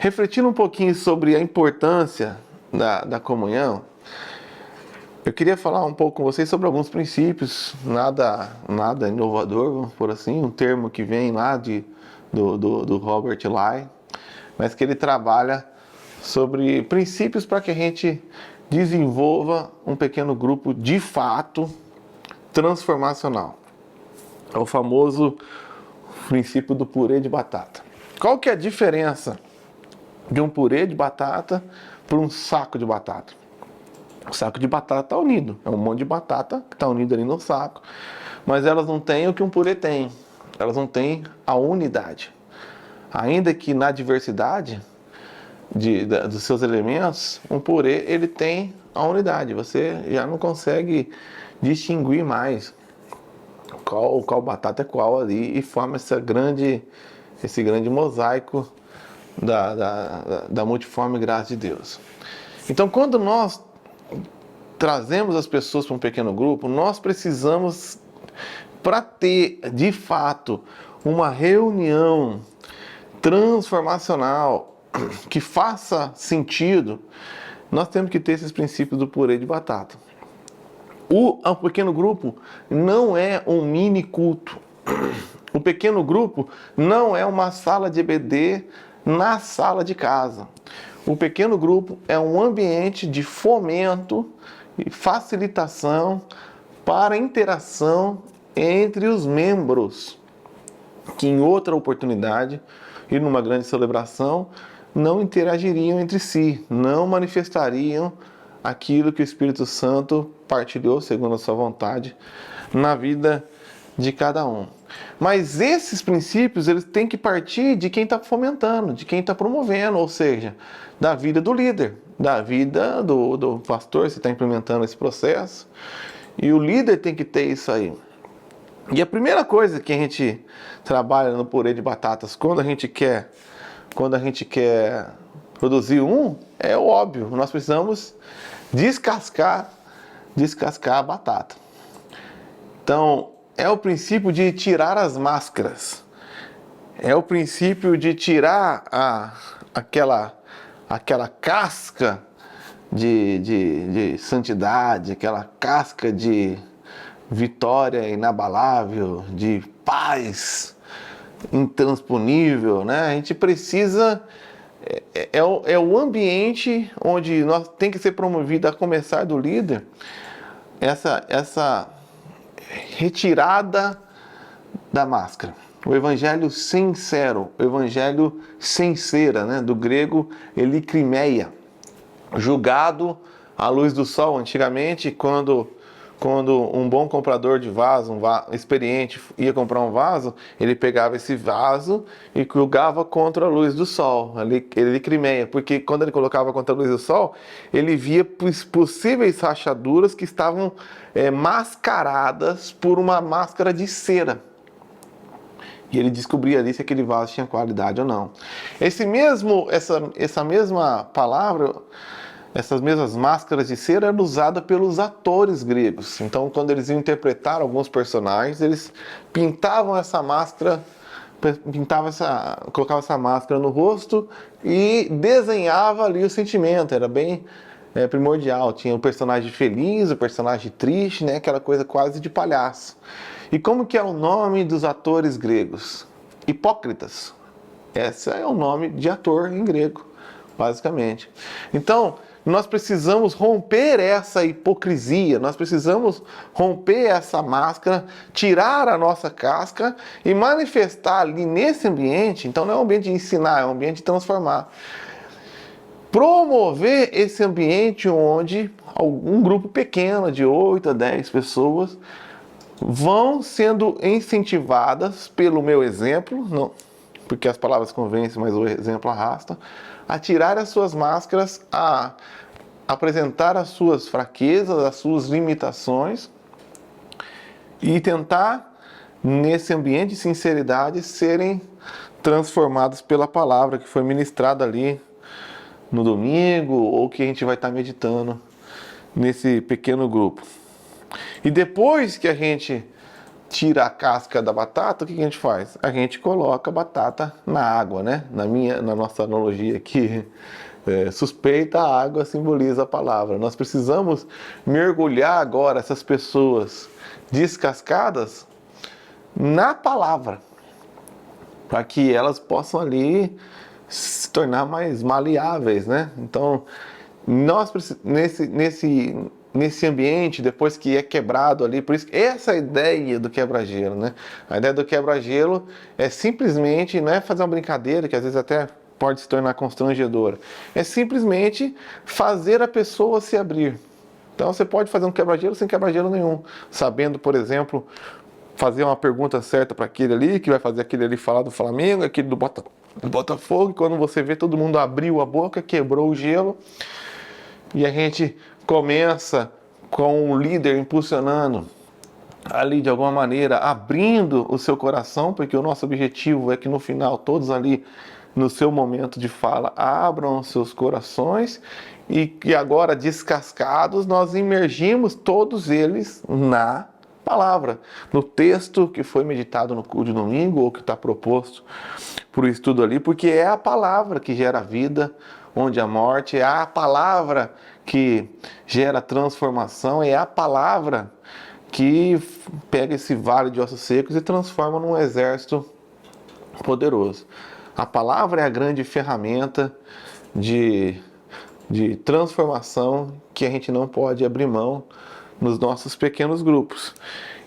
Refletindo um pouquinho sobre a importância da comunhão, eu queria falar um pouco com vocês sobre alguns princípios, nada inovador, vamos por assim, um termo que vem lá do Robert Lye, mas que ele trabalha sobre princípios para que a gente desenvolva um pequeno grupo de fato transformacional. É o famoso princípio do purê de batata. Qual que é a diferença de um purê de batata para um saco de batata? O saco de batata está unido, é um monte de batata que está unido ali no saco, mas elas não têm o que um purê tem, elas não têm a unidade. Ainda que na diversidade dos seus elementos, um purê ele tem a unidade, você já não consegue distinguir mais qual batata é qual ali e forma esse grande mosaico da multiforme graça de Deus. Então, quando nós trazemos as pessoas para um pequeno grupo, nós precisamos, para ter de fato uma reunião transformacional que faça sentido, nós temos que ter esses princípios do purê de batata. O pequeno grupo não é um mini culto. O pequeno grupo não é uma sala de EBD na sala de casa. O pequeno grupo é um ambiente de fomento e facilitação para a interação entre os membros, que em outra oportunidade e numa grande celebração não interagiriam entre si, não manifestariam aquilo que o Espírito Santo partilhou segundo a sua vontade na vida de cada um. Mas esses princípios eles têm que partir de quem está fomentando, de quem está promovendo, ou seja, da vida do líder, da vida do pastor, se está implementando esse processo, e o líder tem que ter isso aí. E a primeira coisa que a gente trabalha no purê de batatas quando a gente quer produzir é o óbvio, nós precisamos descascar a batata. Então, é o princípio de tirar as máscaras. É o princípio de tirar aquela casca de santidade, aquela casca de vitória inabalável, de paz intransponível, né? A gente precisa... É o ambiente onde nós tem que ser promovido, a começar do líder, essa retirada da máscara. O evangelho sincero, o evangelho sem cera, né? Do grego elikrimeia, julgado à luz do sol. Antigamente, quando um bom comprador de vaso, experiente, ia comprar um vaso, ele pegava esse vaso e julgava contra a luz do sol, elikrimeia, porque quando ele colocava contra a luz do sol, ele via possíveis rachaduras que estavam mascaradas por uma máscara de cera. E ele descobria ali se aquele vaso tinha qualidade ou não. Essa mesma palavra, essas mesmas máscaras de cera eram usadas pelos atores gregos. Então, quando eles iam interpretar alguns personagens, eles pintavam essa máscara, colocavam essa máscara no rosto e desenhava ali o sentimento. Era bem primordial. Tinha o personagem feliz, o personagem triste, né? Aquela coisa quase de palhaço. E como que é o nome dos atores gregos? Hipócritas. Esse é o nome de ator em grego, basicamente. Então, nós precisamos romper essa hipocrisia, nós precisamos romper essa máscara, tirar a nossa casca e manifestar ali nesse ambiente. Então não é um ambiente de ensinar, é um ambiente de transformar. Promover esse ambiente onde um grupo pequeno de 8 a 10 pessoas vão sendo incentivadas pelo meu exemplo, não, porque as palavras convencem, mas o exemplo arrasta, a tirar as suas máscaras, a apresentar as suas fraquezas, as suas limitações e tentar, nesse ambiente de sinceridade, serem transformados pela palavra que foi ministrada ali no domingo ou que a gente vai estar meditando nesse pequeno grupo. E depois que a gente tira a casca da batata, o que a gente faz? A gente coloca a batata na água, né? Na nossa analogia aqui, suspeita, a água simboliza a palavra. Nós precisamos mergulhar agora essas pessoas descascadas na palavra, para que elas possam ali se tornar mais maleáveis, né? Então, nós nesse ambiente, depois que é quebrado ali, por isso que essa é a ideia do quebra-gelo, né? A ideia do quebra-gelo é simplesmente, não é fazer uma brincadeira, que às vezes até pode se tornar constrangedora, é simplesmente fazer a pessoa se abrir. Então você pode fazer um quebra-gelo sem quebra-gelo nenhum, sabendo, por exemplo, fazer uma pergunta certa para aquele ali, que vai fazer aquele ali falar do Flamengo, aquele do Botafogo, e quando você vê todo mundo abriu a boca, quebrou o gelo, e a gente começa com o líder impulsionando ali de alguma maneira, abrindo o seu coração, porque o nosso objetivo é que no final todos ali no seu momento de fala abram seus corações e agora descascados nós imergimos todos eles na palavra, no texto que foi meditado no culto de domingo ou que está proposto para o estudo ali, porque é a palavra que gera vida onde a morte, é a palavra que gera transformação, é a palavra que pega esse vale de ossos secos e transforma num exército poderoso. A palavra é a grande ferramenta de transformação que a gente não pode abrir mão nos nossos pequenos grupos.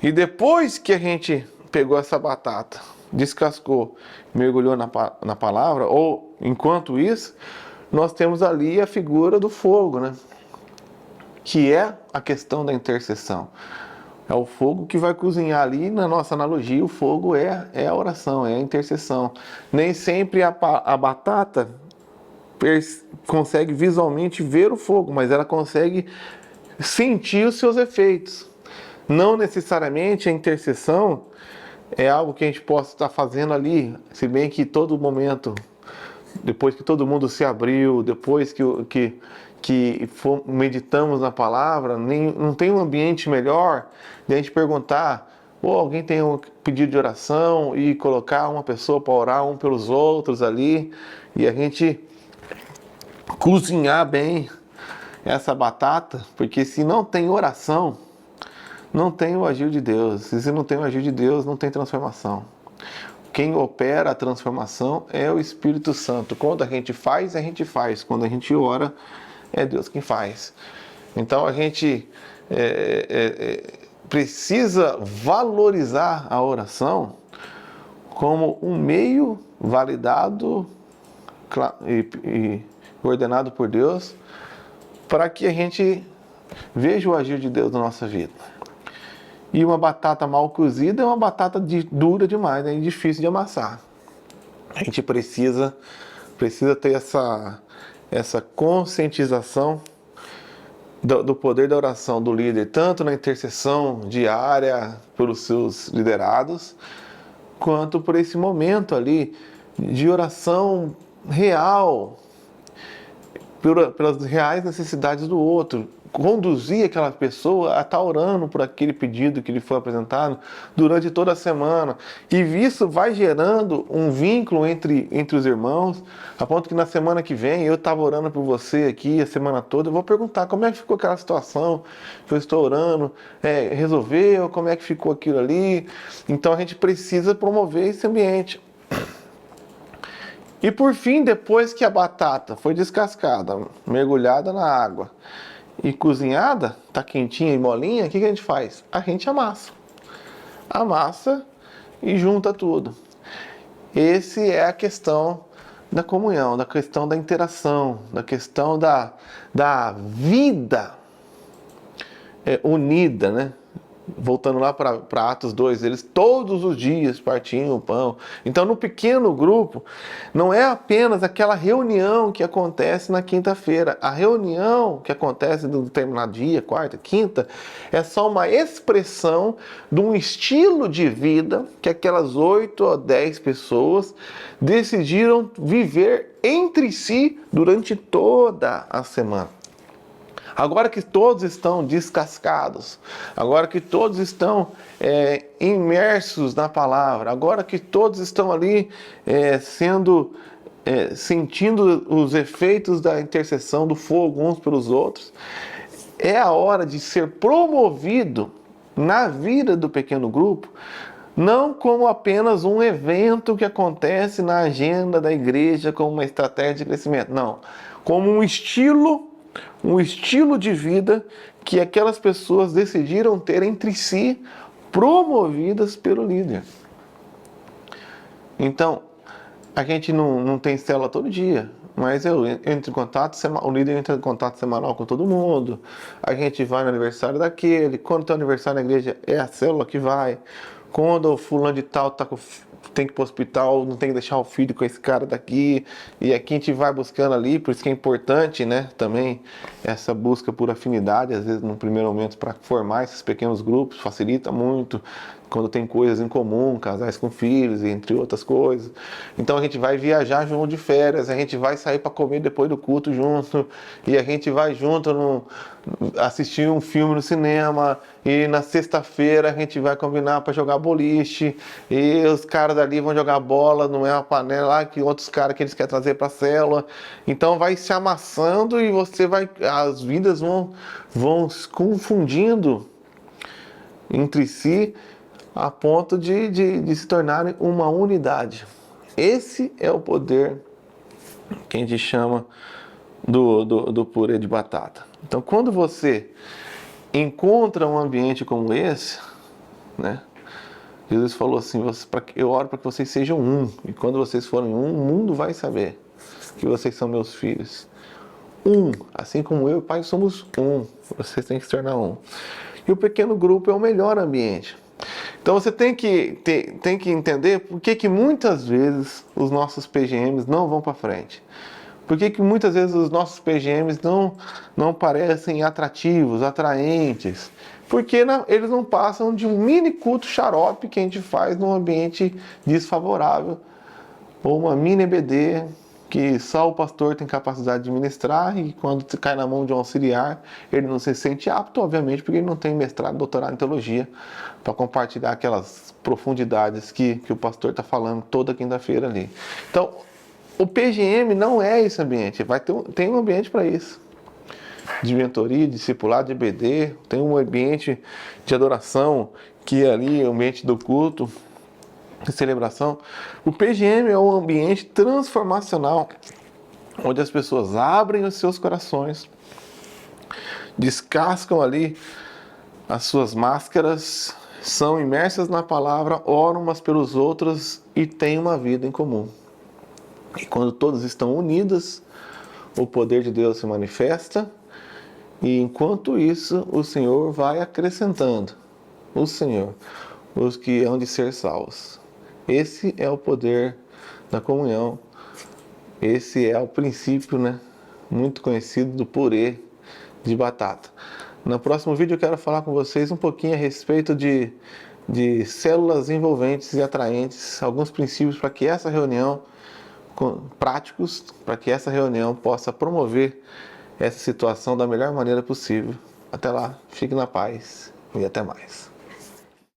E depois que a gente pegou essa batata, descascou, mergulhou na palavra, ou enquanto isso, nós temos ali a figura do fogo, né? Que é a questão da intercessão. É o fogo que vai cozinhar ali, na nossa analogia, o fogo é a oração, é a intercessão. Nem sempre a batata consegue visualmente ver o fogo, mas ela consegue sentir os seus efeitos. Não necessariamente a intercessão é algo que a gente possa estar fazendo ali, se bem que todo momento, depois que todo mundo se abriu, depois que meditamos na palavra, não tem um ambiente melhor de a gente perguntar, ou alguém tem um pedido de oração e colocar uma pessoa para orar um pelos outros ali, e a gente cozinhar bem essa batata, porque se não tem oração, não tem o agir de Deus. E se não tem o agir de Deus, não tem transformação. Quem opera a transformação é o Espírito Santo. Quando a gente faz. Quando a gente ora, é Deus quem faz. Então a gente precisa valorizar a oração como um meio validado e ordenado por Deus para que a gente veja o agir de Deus na nossa vida. E uma batata mal cozida é uma batata dura demais, né? E difícil de amassar. A gente precisa ter essa conscientização do poder da oração do líder, tanto na intercessão diária pelos seus liderados, quanto por esse momento ali de oração real, pelas reais necessidades do outro, conduzir aquela pessoa a estar orando por aquele pedido que lhe foi apresentado durante toda a semana. E isso vai gerando um vínculo entre os irmãos, a ponto que na semana que vem eu estava orando por você aqui a semana toda, eu vou perguntar como é que ficou aquela situação que eu estou orando, resolveu, como é que ficou aquilo ali. Então a gente precisa promover esse ambiente. E por fim, depois que a batata foi descascada, mergulhada na água e cozinhada, tá quentinha e molinha, o que a gente faz? A gente amassa. Amassa e junta tudo. Essa é a questão da comunhão, da questão da interação, da questão da vida unida, né? Voltando lá para Atos 2, eles todos os dias partiam o pão. Então, no pequeno grupo, não é apenas aquela reunião que acontece na quinta-feira. A reunião que acontece no determinado dia, quarta, quinta, é só uma expressão de um estilo de vida que aquelas 8 ou 10 pessoas decidiram viver entre si durante toda a semana. Agora que todos estão descascados, agora que todos estão imersos na palavra, agora que todos estão ali sentindo os efeitos da intercessão do fogo uns pelos outros, é a hora de ser promovido na vida do pequeno grupo, não como apenas um evento que acontece na agenda da igreja como uma estratégia de crescimento, não, como um estilo de vida que aquelas pessoas decidiram ter entre si, promovidas pelo líder. Então, a gente não tem célula todo dia, mas eu entro em contato, o líder entra em contato semanal com todo mundo, a gente vai no aniversário daquele, quando tem aniversário na igreja é a célula que vai, quando o fulano de tal tem que ir para o hospital, não tem que deixar o filho com esse cara daqui, e aqui a gente vai buscando ali, por isso que é importante, né, também essa busca por afinidade, às vezes no primeiro momento para formar esses pequenos grupos, facilita muito, quando tem coisas em comum, casais com filhos, entre outras coisas. Então a gente vai viajar junto de férias, a gente vai sair para comer depois do culto junto, e a gente vai junto assistir um filme no cinema, e na sexta-feira a gente vai combinar para jogar boliche, e os caras dali vão jogar bola, não é uma panela lá, que outros caras que eles querem trazer para a célula. Então vai se amassando e as vidas vão se confundindo entre si, a ponto de se tornarem uma unidade. Esse é o poder que a gente chama do purê de batata. Então, quando você encontra um ambiente como esse, né? Jesus falou assim, eu oro para que vocês sejam um, e quando vocês forem um, o mundo vai saber que vocês são meus filhos. Um, assim como eu e o Pai somos um, vocês têm que se tornar um. E o pequeno grupo é o melhor ambiente. Então você tem que entender por que muitas vezes os nossos PGMs não vão para frente. Por que muitas vezes os nossos PGMs não parecem atrativos, atraentes. Porque eles não passam de um mini culto xarope que a gente faz num ambiente desfavorável. Ou uma mini EBD que só o pastor tem capacidade de ministrar, e quando cai na mão de um auxiliar, ele não se sente apto, obviamente, porque ele não tem mestrado, doutorado em teologia, para compartilhar aquelas profundidades que o pastor está falando toda quinta-feira ali. Então, o PGM não é esse ambiente, tem um ambiente para isso. De mentoria, de discipulado, de EBD, tem um ambiente de adoração, que é ali o ambiente do culto, de celebração. O PGM é um ambiente transformacional, onde as pessoas abrem os seus corações, descascam ali as suas máscaras, são imersas na palavra, oram umas pelos outros e têm uma vida em comum. E quando todos estão unidos, o poder de Deus se manifesta, e enquanto isso, o Senhor vai acrescentando, os que hão de ser salvos. Esse é o poder da comunhão, esse é o princípio, né, muito conhecido do purê de batata. No próximo vídeo eu quero falar com vocês um pouquinho a respeito de células envolventes e atraentes, alguns princípios para que essa reunião, práticos, para que essa reunião possa promover essa situação da melhor maneira possível. Até lá, fique na paz e até mais.